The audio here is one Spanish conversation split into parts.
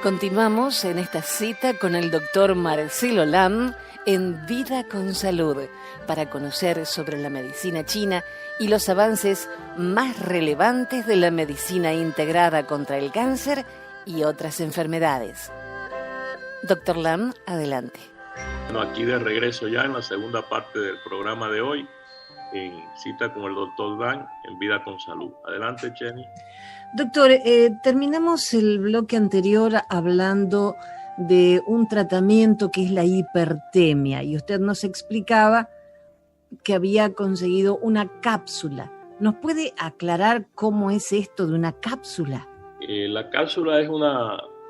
Continuamos en esta cita con el doctor Marcelo Lam en Vida con Salud para conocer sobre la medicina china y los avances más relevantes de la medicina integrada contra el cáncer y otras enfermedades. Doctor Lam, adelante. Bueno, aquí de regreso ya en la segunda parte del programa de hoy, en cita con el doctor Lam en Vida con Salud. Adelante, Jenny. Doctor, terminamos el bloque anterior hablando de un tratamiento que es la hipertemia y usted nos explicaba que había conseguido una cápsula. ¿Nos puede aclarar cómo es esto de una cápsula? La cápsula es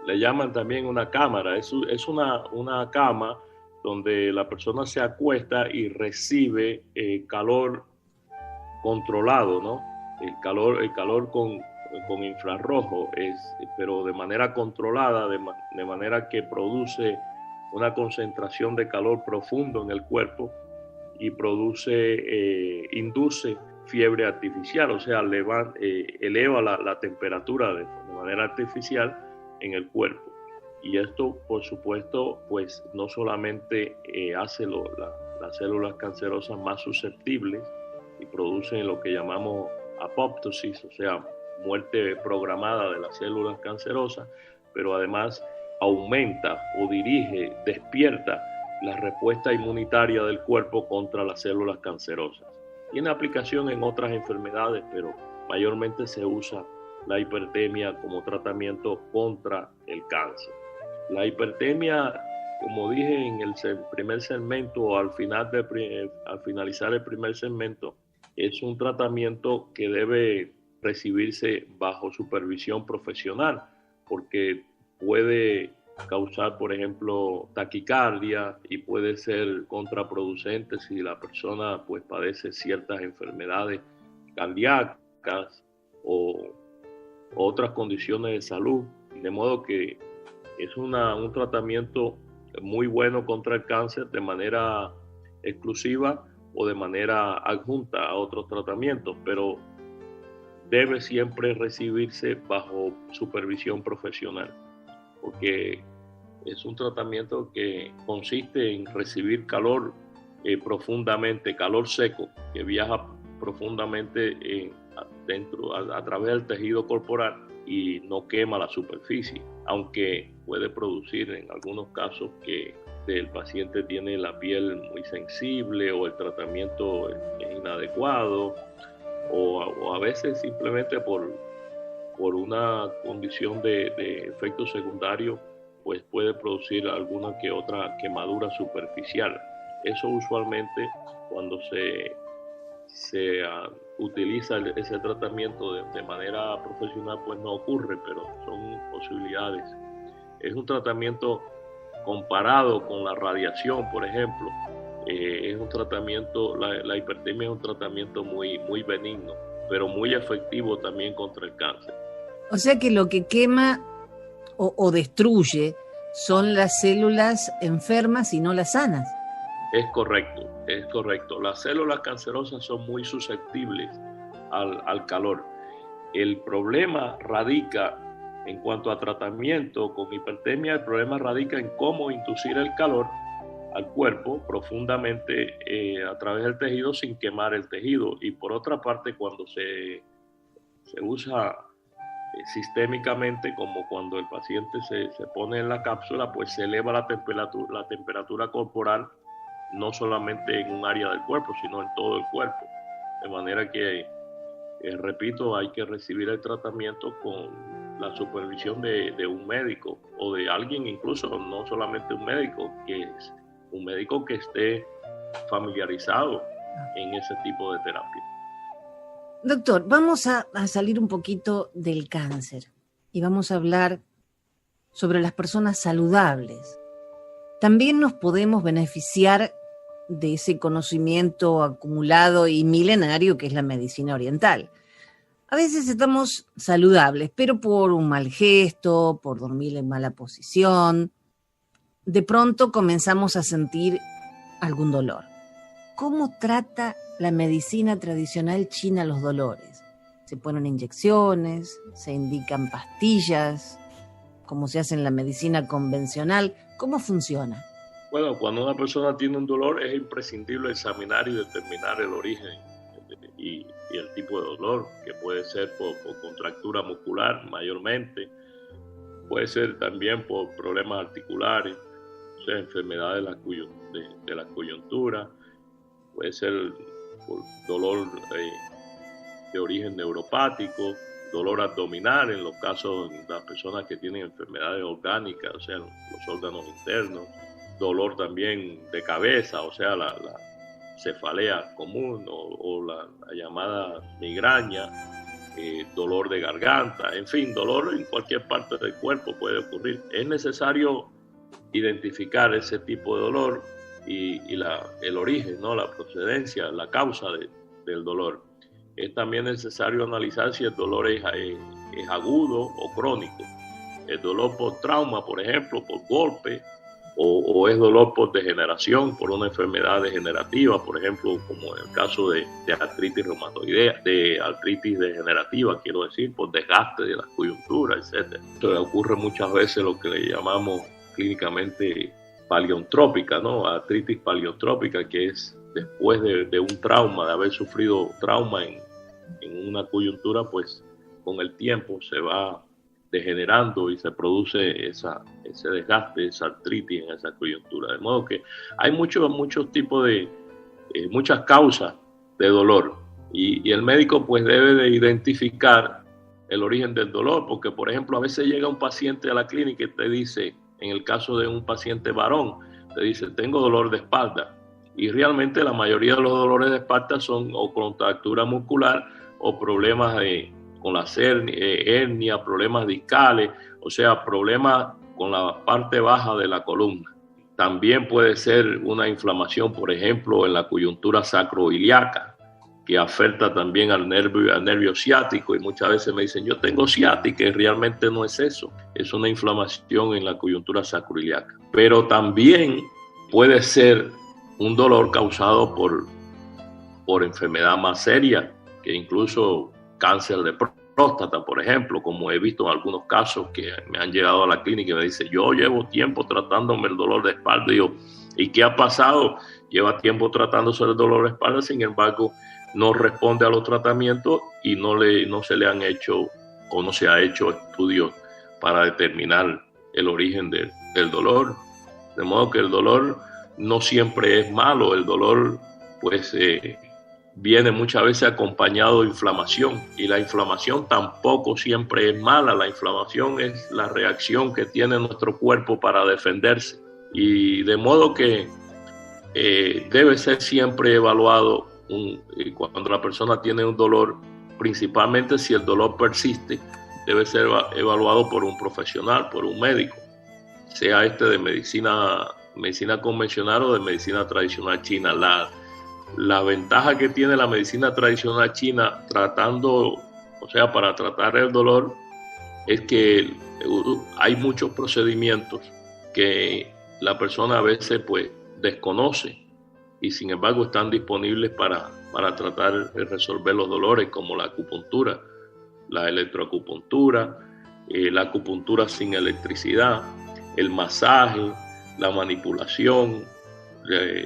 le llaman también una cámara, es una cama donde la persona se acuesta y recibe calor controlado, ¿no? El calor con infrarrojo, pero de manera controlada, de manera que produce una concentración de calor profundo en el cuerpo y induce fiebre artificial, o sea, eleva la temperatura de manera artificial en el cuerpo. Y esto, por supuesto, pues no solamente hace las células cancerosas más susceptibles y producen lo que llamamos apoptosis, o sea, muerte programada de las células cancerosas, pero además aumenta o despierta la respuesta inmunitaria del cuerpo contra las células cancerosas. Tiene aplicación en otras enfermedades, pero mayormente se usa la hipertemia como tratamiento contra el cáncer. La hipertemia, como dije en el primer segmento, al finalizar el primer segmento, es un tratamiento que debe recibirse bajo supervisión profesional, porque puede causar, por ejemplo, taquicardia y puede ser contraproducente si la persona pues padece ciertas enfermedades cardíacas o otras condiciones de salud, de modo que es un tratamiento muy bueno contra el cáncer de manera exclusiva o de manera adjunta a otros tratamientos, pero debe siempre recibirse bajo supervisión profesional, porque es un través que consiste en recibir calor profundamente, calor seco, que viaja profundamente a través del tejido corporal y no quema la superficie, aunque puede producir en algunos casos que el paciente tiene la piel muy sensible o el tratamiento es inadecuado, o a veces simplemente por una condición de efecto secundario, pues puede producir alguna que otra quemadura superficial. Eso usualmente cuando se utiliza ese tratamiento de manera profesional, pues no ocurre, pero son posibilidades. Es un tratamiento comparado con la radiación, por ejemplo. Es un tratamiento, la hipertemia es un tratamiento muy, muy benigno, pero muy efectivo también contra el cáncer. O sea que lo que quema o destruye son las células enfermas y no las sanas. Es correcto. Las células cancerosas son muy susceptibles al calor. El problema radica, en cuanto a tratamiento con hipertemia, el problema radica en cómo inducir el calor al cuerpo profundamente a través del tejido sin quemar el tejido. Y por otra parte, cuando se usa sistémicamente, como cuando el paciente se pone en la cápsula, pues se eleva la temperatura corporal, no solamente en un área del cuerpo, sino en todo el cuerpo. De manera que, repito, hay que recibir el tratamiento con la supervisión de un médico o de alguien, incluso no solamente un médico, un médico que esté familiarizado en ese tipo de terapia. Doctor, vamos a salir un poquito del cáncer y vamos a hablar sobre las personas saludables. También nos podemos beneficiar de ese conocimiento acumulado y milenario que es la medicina oriental. A veces estamos saludables, pero por un mal gesto, por dormir en mala posición, de pronto comenzamos a sentir algún dolor. ¿Cómo trata la medicina tradicional china los dolores? ¿Se ponen inyecciones? ¿Se indican pastillas? como se hace en la medicina convencional? ¿Cómo funciona? Bueno, cuando una persona tiene un dolor es imprescindible examinar y determinar el origen y el tipo de dolor, que puede ser por contractura muscular mayormente, puede ser también por problemas articulares, o sea, enfermedades de la coyuntura, puede ser por dolor de origen neuropático, dolor abdominal en los casos de las personas que tienen enfermedades orgánicas, o sea, los órganos internos, dolor también de cabeza, o sea, la cefalea común o la llamada migraña, dolor de garganta, en fin, dolor en cualquier parte del cuerpo puede ocurrir. Es necesario identificar ese tipo de dolor y el origen, ¿no? La procedencia, la causa del dolor. Es también necesario analizar si el dolor es agudo o crónico. El dolor por trauma, por ejemplo, por golpe, o es dolor por degeneración, por una enfermedad degenerativa, por ejemplo, como en el caso de artritis reumatoidea, de artritis degenerativa, quiero decir, por desgaste de la coyuntura, etc. Esto ocurre muchas veces lo que le llamamos clínicamente paleontrópica, ¿no? Artritis paleontrópica, que es después de un trauma, de haber sufrido trauma en una coyuntura, pues con el tiempo se va degenerando y se produce ese desgaste, esa artritis en esa coyuntura. De modo que hay muchos tipos muchas causas de dolor y el médico pues debe de identificar el origen del dolor, porque por ejemplo a veces llega un paciente a la clínica y te dice, en el caso de un paciente varón, te dice, tengo dolor de espalda, y realmente la mayoría de los dolores de espalda son o contractura muscular o problemas con la hernia, problemas discales, o sea, problemas con la parte baja de la columna. También puede ser una inflamación, por ejemplo, en la coyuntura sacroiliaca, que afecta también al nervio ciático, y muchas veces me dicen, yo tengo ciática, y realmente no es eso, es una inflamación en la coyuntura sacroiliaca. Pero también puede ser un dolor causado por enfermedad más seria, que incluso cáncer de próstata, por ejemplo, como he visto en algunos casos que me han llegado a la clínica y me dicen, yo llevo tiempo tratándome el dolor de espalda. Y yo, ¿y qué ha pasado? Lleva tiempo tratándose el dolor de espalda, sin embargo, no responde a los tratamientos y no se le han hecho o no se ha hecho estudios para determinar el origen del dolor. De modo que el dolor no siempre es malo, el dolor pues viene muchas veces acompañado de inflamación, y la inflamación tampoco siempre es mala. La inflamación es la reacción que tiene nuestro cuerpo para defenderse, y de modo que debe ser siempre evaluado cuando la persona tiene un dolor, principalmente si el dolor persiste, debe ser evaluado por un profesional, por un médico, sea de medicina convencional o de medicina tradicional china. La ventaja que tiene la medicina tradicional china para tratar el dolor, es que hay muchos procedimientos que la persona a veces pues desconoce, y sin embargo están disponibles para tratar de resolver los dolores, como la acupuntura, la electroacupuntura, la acupuntura sin electricidad, el masaje, la manipulación.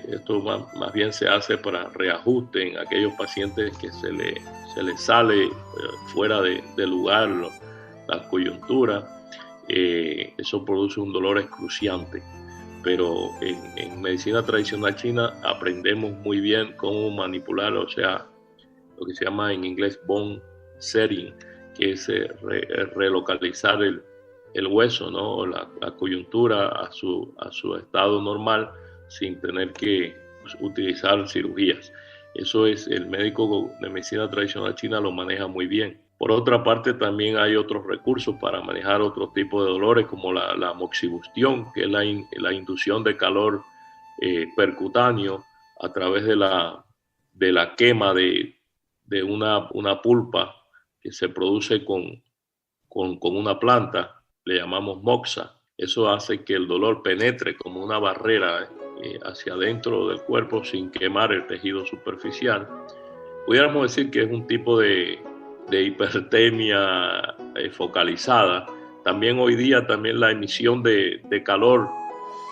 Esto más bien se hace para reajuste en aquellos pacientes que se les sale fuera de lugar la coyuntura. Eso produce un dolor excruciante, pero en medicina tradicional china aprendemos muy bien cómo manipular, o sea, lo que se llama en inglés bone setting, que es relocalizar el hueso, ¿no? La coyuntura a su estado normal, sin tener que utilizar cirugías. Eso el médico de medicina tradicional china lo maneja muy bien. Por otra parte, también hay otros recursos para manejar otro tipo de dolores, como la moxibustión, que es la inducción de calor percutáneo a través de la quema de una pulpa que se produce con una planta, le llamamos moxa. Eso hace que el dolor penetre como una barrera hacia adentro del cuerpo sin quemar el tejido superficial. Pudiéramos decir que es un tipo de hipertermia focalizada, También hoy día también la emisión de calor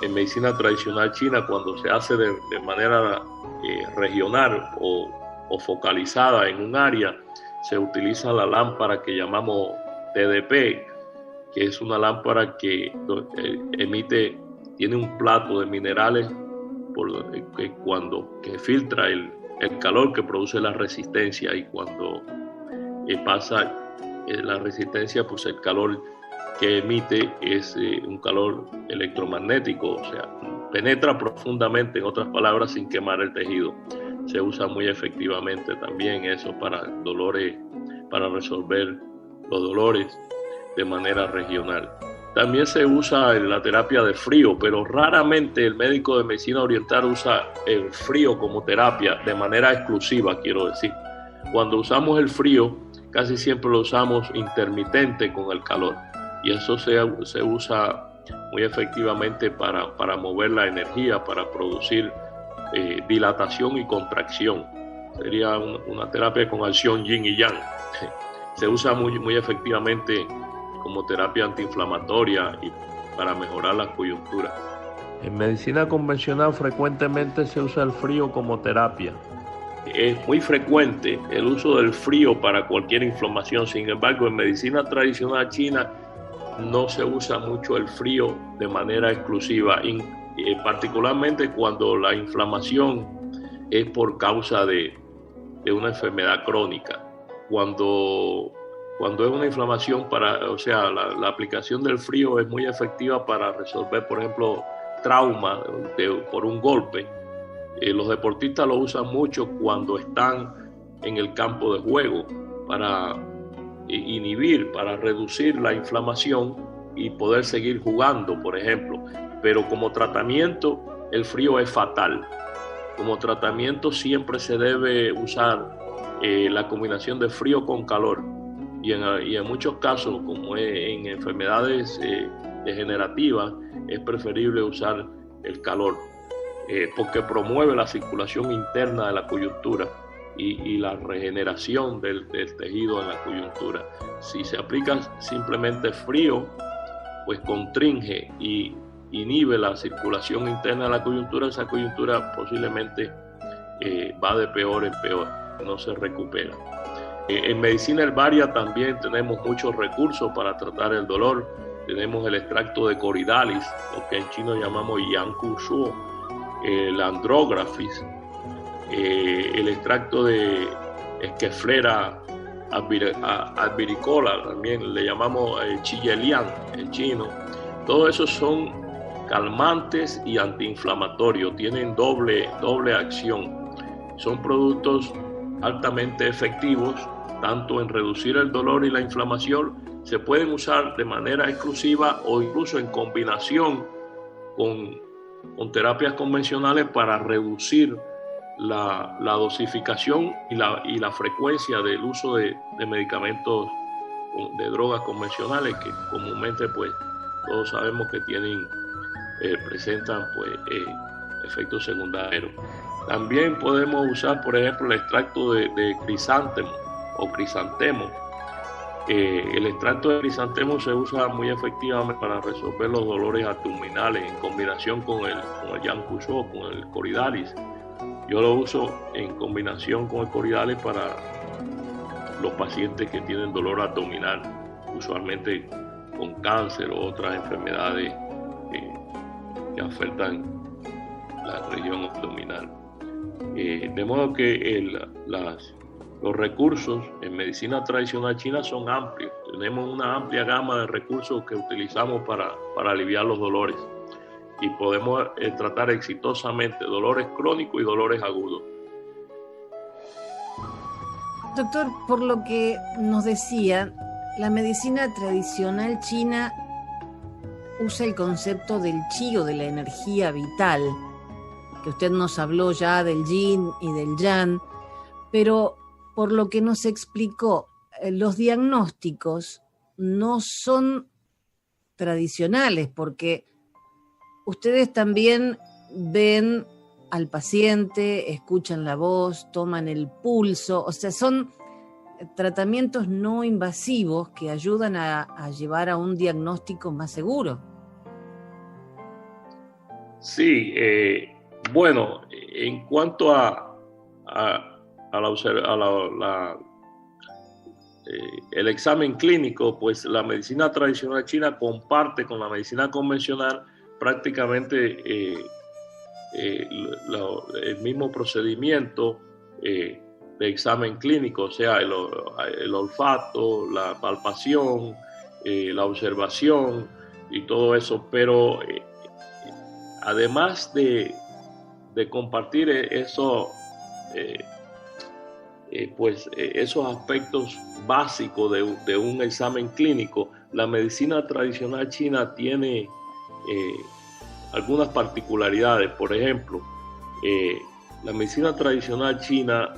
en medicina tradicional china, cuando se hace de manera regional o focalizada en un área, se utiliza la lámpara que llamamos TDP, que es una lámpara que tiene un plato de minerales que filtra el calor que produce la resistencia, y cuando pasa la resistencia, pues el calor que emite es un calor electromagnético, o sea, penetra profundamente, en otras palabras, sin quemar el tejido. Se usa muy efectivamente también eso para dolores, para resolver los dolores de manera regional. También se usa la terapia de frío, pero raramente el médico de medicina oriental usa el frío como terapia de manera exclusiva, quiero decir. Cuando usamos el frío, casi siempre lo usamos intermitente con el calor, y eso se usa muy efectivamente para mover la energía, para producir dilatación y contracción. Sería una terapia con acción yin y yang. Se usa muy efectivamente como terapia antiinflamatoria y para mejorar la coyuntura. En medicina convencional frecuentemente se usa el frío como terapia. Es muy frecuente el uso del frío para cualquier inflamación. Sin embargo, en medicina tradicional china no se usa mucho el frío de manera exclusiva, particularmente cuando la inflamación es por causa de una enfermedad crónica. Cuando es una inflamación, la aplicación del frío es muy efectiva para resolver, por ejemplo, trauma por un golpe. Los deportistas lo usan mucho cuando están en el campo de juego para inhibir, para reducir la inflamación y poder seguir jugando, por ejemplo. Pero como tratamiento, el frío es fatal. Como tratamiento siempre se debe usar la combinación de frío con calor. Y en muchos casos, como en enfermedades degenerativas, es preferible usar el calor, porque promueve la circulación interna de la coyuntura y la regeneración del tejido en la coyuntura. Si se aplica simplemente frío, pues constringe y inhibe la circulación interna de la coyuntura. Esa coyuntura posiblemente va de peor en peor, no se recupera. En medicina herbaria también tenemos muchos recursos para tratar el dolor. Tenemos el extracto de Corydalis, lo que en chino llamamos Yanku Shuo, el Andrographis, el extracto de Schefflera albericola, también le llamamos Chiyelian en chino. Todos esos son calmantes y antiinflamatorios, tienen doble acción. Son productos altamente efectivos, tanto en reducir el dolor y la inflamación. Se pueden usar de manera exclusiva o incluso en combinación con terapias convencionales para reducir la dosificación y la frecuencia del uso de medicamentos, de drogas convencionales, que comúnmente pues todos sabemos que presentan pues efectos secundarios. También podemos usar, por ejemplo, el extracto de crisantemo o crisantemo. El extracto de crisantemo se usa muy efectivamente para resolver los dolores abdominales en combinación con el Yanku Shuo, con el Corydalis. Yo lo uso en combinación con el Corydalis para los pacientes que tienen dolor abdominal, usualmente con cáncer o otras enfermedades que afectan la región abdominal. De modo que los recursos en medicina tradicional china son amplios. Tenemos una amplia gama de recursos que utilizamos para aliviar los dolores, y podemos tratar exitosamente dolores crónicos y dolores agudos. Doctor, por lo que nos decía, la medicina tradicional china usa el concepto del chi o de la energía vital, que usted nos habló ya del yin y del yang, pero por lo que nos explicó, los diagnósticos no son tradicionales, porque ustedes también ven al paciente, escuchan la voz, toman el pulso, o sea, son tratamientos no invasivos que ayudan a llevar a un diagnóstico más seguro. Sí, bueno, en cuanto el examen clínico, pues la medicina tradicional china comparte con la medicina convencional prácticamente el mismo procedimiento de examen clínico, o sea, el olfato, la palpación, la observación y todo eso, pero además de compartir eso, esos aspectos básicos de un examen clínico, la medicina tradicional china tiene algunas particularidades. Por ejemplo, la medicina tradicional china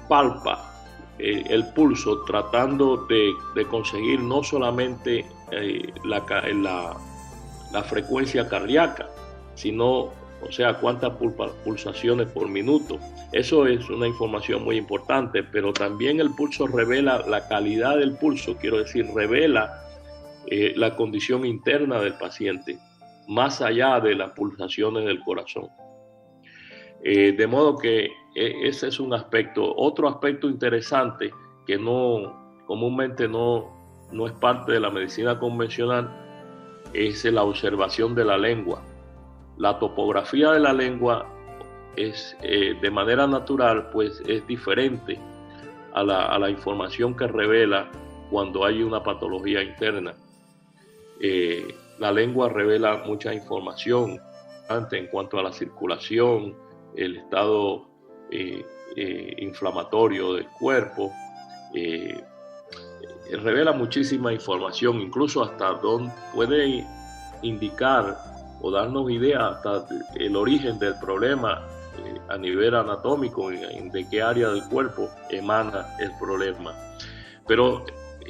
palpa el pulso tratando de conseguir no solamente la frecuencia cardíaca, sino, o sea, cuántas pulsaciones por minuto. Eso es una información muy importante, pero también el pulso revela la calidad del pulso, quiero decir, revela la condición interna del paciente, más allá de las pulsaciones del corazón. De modo que ese es un aspecto. Otro aspecto interesante que comúnmente no es parte de la medicina convencional es la observación de la lengua. La topografía de la lengua es de manera natural, pues es diferente a la información que revela cuando hay una patología interna. La lengua revela mucha información en cuanto a la circulación, el estado inflamatorio del cuerpo, revela muchísima información, incluso hasta donde puede indicar o darnos idea hasta el origen del problema a nivel anatómico, de qué área del cuerpo emana el problema. Pero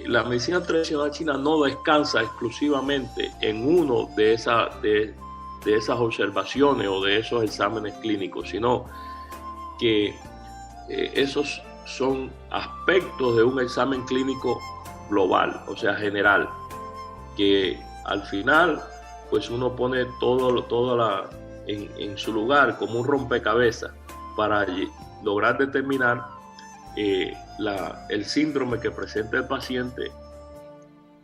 la medicina tradicional china no descansa exclusivamente en uno de esas observaciones o de esos exámenes clínicos, sino que esos son aspectos de un examen clínico global, o sea, general, que al final pues uno pone todo en su lugar como un rompecabezas para lograr determinar el síndrome que presenta el paciente,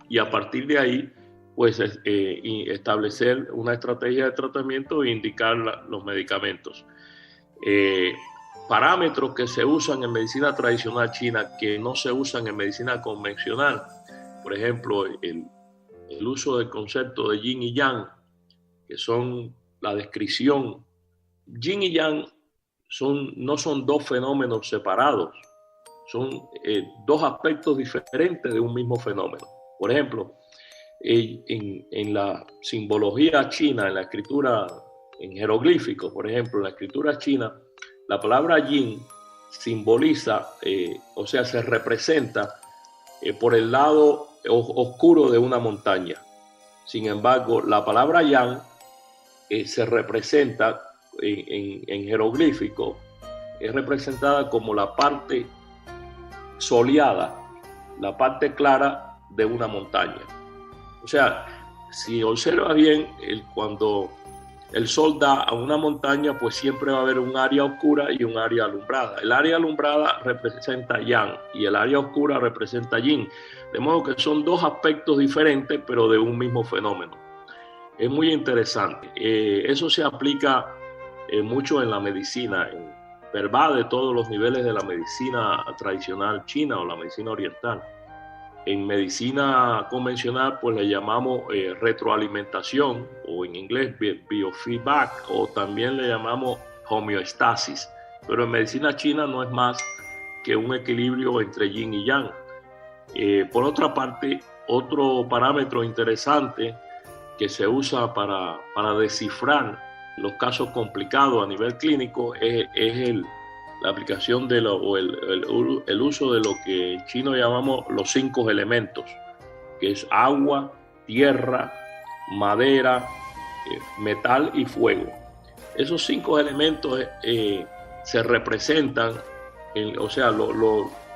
y a partir de ahí pues establecer una estrategia de tratamiento e indicar los medicamentos. Parámetros que se usan en medicina tradicional china que no se usan en medicina convencional. Por ejemplo, el uso del concepto de yin y yang, que son la descripción. Yin y yang no son dos fenómenos separados, son dos aspectos diferentes de un mismo fenómeno. Por ejemplo, en la simbología china, en la escritura en jeroglíficos, por ejemplo, en la escritura china, la palabra yin simboliza, o sea, se representa por el lado oscuro de una montaña. Sin embargo, la palabra yang se representa en jeroglífico, es representada como la parte soleada, la parte clara de una montaña. O sea, si observa bien, cuando el sol da a una montaña, pues siempre va a haber un área oscura y un área alumbrada. El área alumbrada representa yang y el área oscura representa yin. De modo que son dos aspectos diferentes, pero de un mismo fenómeno. Es muy interesante. Eso se aplica mucho en la medicina, ¿verdad? De todos los niveles de la medicina tradicional china o la medicina oriental. En medicina convencional, pues le llamamos retroalimentación, o en inglés biofeedback, o también le llamamos homeostasis. Pero en medicina china no es más que un equilibrio entre yin y yang. Por otra parte, otro parámetro interesante que se usa para descifrar los casos complicados a nivel clínico es la aplicación el uso de lo que en chino llamamos los 5 elementos, que es agua, tierra, madera, metal y fuego. Esos 5 elementos se representan, o sea,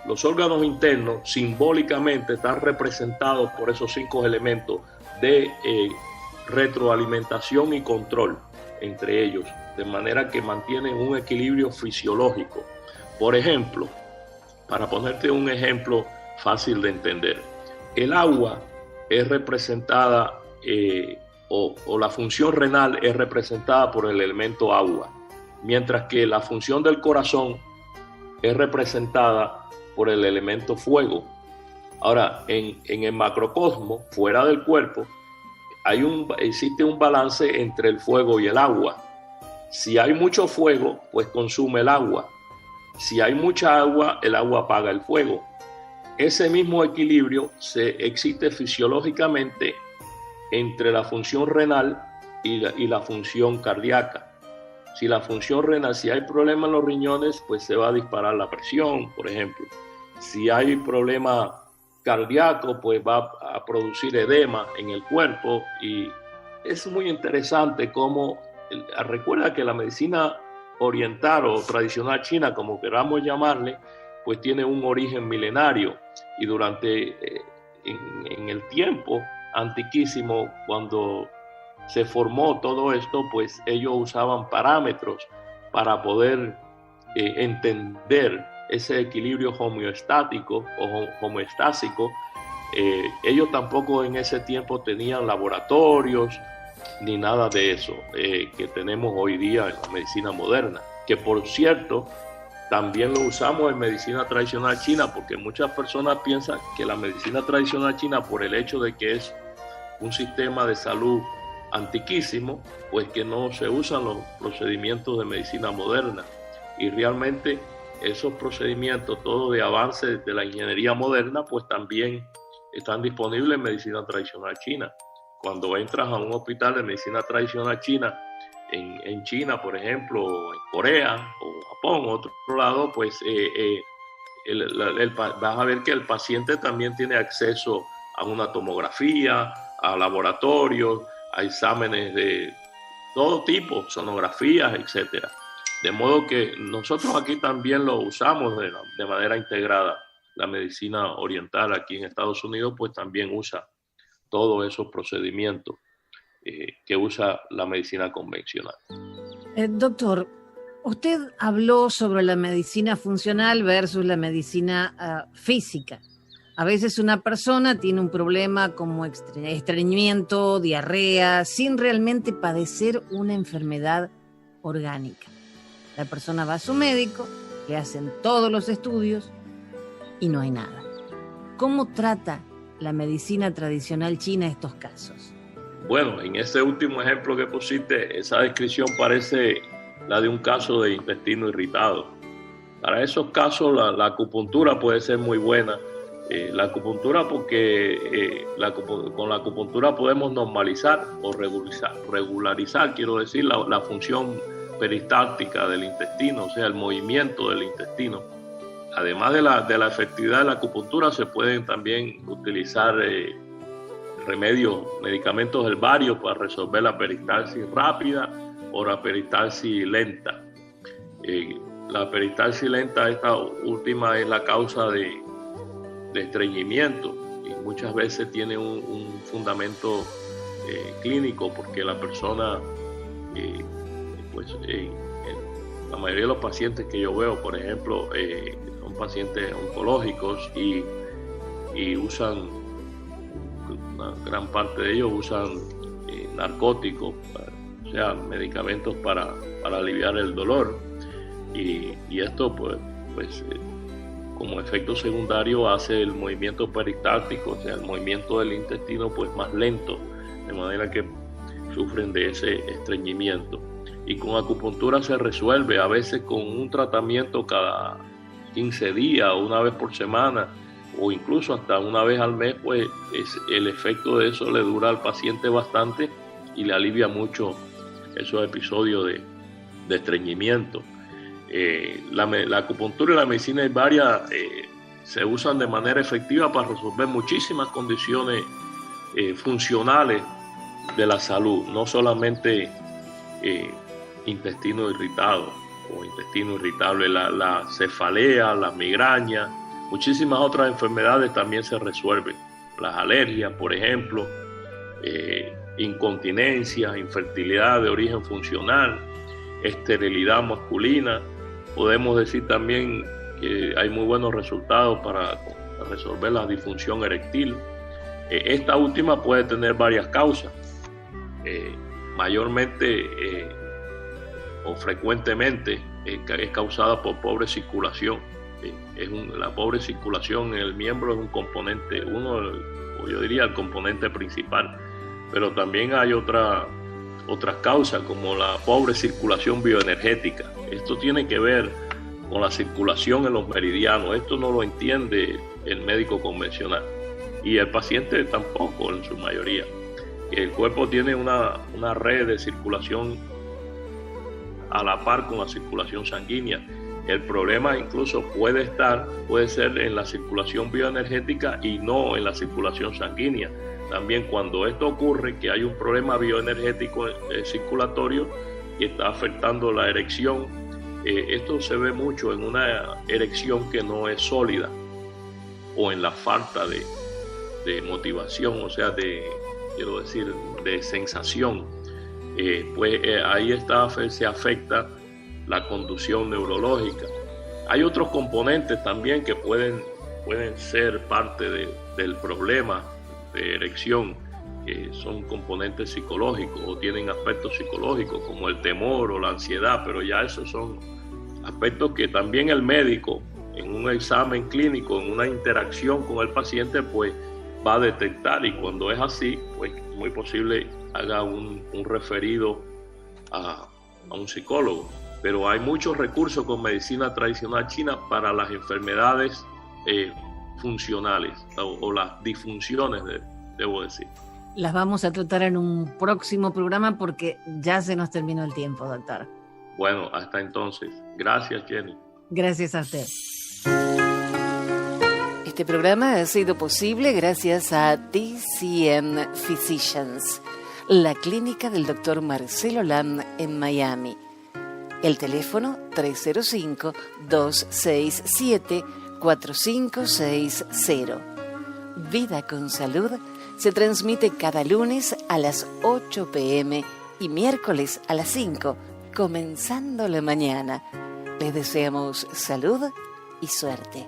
los órganos internos simbólicamente están representados por esos 5 elementos de retroalimentación y control entre ellos, de manera que mantienen un equilibrio fisiológico. Por ejemplo, para ponerte un ejemplo fácil de entender, el agua es representada o la función renal es representada por el elemento agua, mientras que la función del corazón es representada por el elemento fuego. Ahora, en el macrocosmo, fuera del cuerpo, existe un balance entre el fuego y el agua. Si hay mucho fuego, pues consume el agua. Si hay mucha agua, el agua apaga el fuego. Ese mismo equilibrio existe fisiológicamente entre la función renal y la función cardíaca. Si la función renal, si hay problema en los riñones, pues se va a disparar la presión, por ejemplo. Si hay problema cardíaco, pues va a producir edema en el cuerpo. Y es muy interesante cómo, recuerda que la medicina oriental o tradicional china, como queramos llamarle, pues tiene un origen milenario, y durante en el tiempo antiquísimo, cuando se formó todo esto, pues ellos usaban parámetros para poder entender ese equilibrio homeostático o homeostásico. Ellos tampoco en ese tiempo tenían laboratorios ni nada de eso que tenemos hoy día en la medicina moderna, que por cierto también lo usamos en medicina tradicional china, porque muchas personas piensan que la medicina tradicional china, por el hecho de que es un sistema de salud antiquísimo, pues que no se usan los procedimientos de medicina moderna. Y realmente esos procedimientos, todo de avance de la ingeniería moderna, pues también están disponibles en medicina tradicional china. Cuando entras a un hospital de medicina tradicional china, en China, por ejemplo, en Corea o Japón, otro lado, pues vas a ver que el paciente también tiene acceso a una tomografía, a laboratorios, a exámenes de todo tipo, sonografías, etcétera. De modo que nosotros aquí también lo usamos de manera integrada. La medicina oriental aquí en Estados Unidos pues también usa todos esos procedimientos que usa la medicina convencional. Doctor, usted habló sobre la medicina funcional versus la medicina física. A veces una persona tiene un problema como estreñimiento, diarrea, sin realmente padecer una enfermedad orgánica. La persona va a su médico, le hacen todos los estudios y no hay nada. ¿Cómo trata la medicina tradicional china estos casos? Bueno, en ese último ejemplo que pusiste, esa descripción parece la de un caso de intestino irritado. Para esos casos la acupuntura puede ser muy buena. La acupuntura porque con la acupuntura podemos normalizar o regularizar, quiero decir, la función peristáltica del intestino, o sea, el movimiento del intestino. Además de la efectividad de la acupuntura, se pueden también utilizar medicamentos herbarios para resolver la peristalsis rápida o la peristalsis lenta. La peristalsis lenta, esta última, es la causa de estreñimiento y muchas veces tiene un fundamento clínico, porque la persona, la mayoría de los pacientes que yo veo, por ejemplo, son pacientes oncológicos y usan, una gran parte de ellos usan narcóticos, o sea, medicamentos para aliviar el dolor, y esto pues como efecto secundario hace el movimiento peristáltico, o sea, el movimiento del intestino pues más lento, de manera que sufren de ese estreñimiento. Y con acupuntura se resuelve, a veces con un tratamiento cada 15 días o una vez por semana, o incluso hasta una vez al mes, pues el efecto de eso le dura al paciente bastante y le alivia mucho esos episodios de estreñimiento. La acupuntura y la medicina herbaria se usan de manera efectiva para resolver muchísimas condiciones funcionales de la salud, no solamente intestino irritado o intestino irritable, la cefalea, la migraña, Muchísimas otras enfermedades también se resuelven. Las alergias, por ejemplo, incontinencia, infertilidad de origen funcional, esterilidad masculina. Podemos decir también que hay muy buenos resultados para resolver la disfunción eréctil. Esta última puede tener varias causas, mayormente o frecuentemente es causada por pobre circulación. La pobre circulación en el miembro es un componente, yo diría el componente principal, pero también hay otras causas como la pobre circulación bioenergética. Esto tiene que ver con la circulación en los meridianos. Esto no lo entiende el médico convencional y el paciente tampoco en su mayoría. El cuerpo tiene una red de circulación a la par con la circulación sanguínea. El problema incluso puede ser en la circulación bioenergética y no en la circulación sanguínea. También cuando esto ocurre, que hay un problema bioenergético circulatorio y está afectando la erección, esto se ve mucho en una erección que no es sólida o en la falta de motivación, o sea, de sensación. Ahí se afecta la conducción neurológica. Hay otros componentes también que pueden ser parte del problema de erección, que son componentes psicológicos o tienen aspectos psicológicos como el temor o la ansiedad, pero ya esos son aspectos que también el médico en un examen clínico, en una interacción con el paciente, pues va a detectar, y cuando es así, pues muy posible haga un referido a un psicólogo. Pero hay muchos recursos con medicina tradicional china para las enfermedades funcionales o las disfunciones, debo decir. Las vamos a tratar en un próximo programa porque ya se nos terminó el tiempo, doctor. Bueno, hasta entonces. Gracias, Jenny. Gracias a usted. Este programa ha sido posible gracias a DCM Physicians, la clínica del doctor Marcelo Lam en Miami. El teléfono 305-267-4560. Vida con Salud se transmite cada lunes a las 8 p.m. y miércoles a las 5, comenzando la mañana. Les deseamos salud y suerte.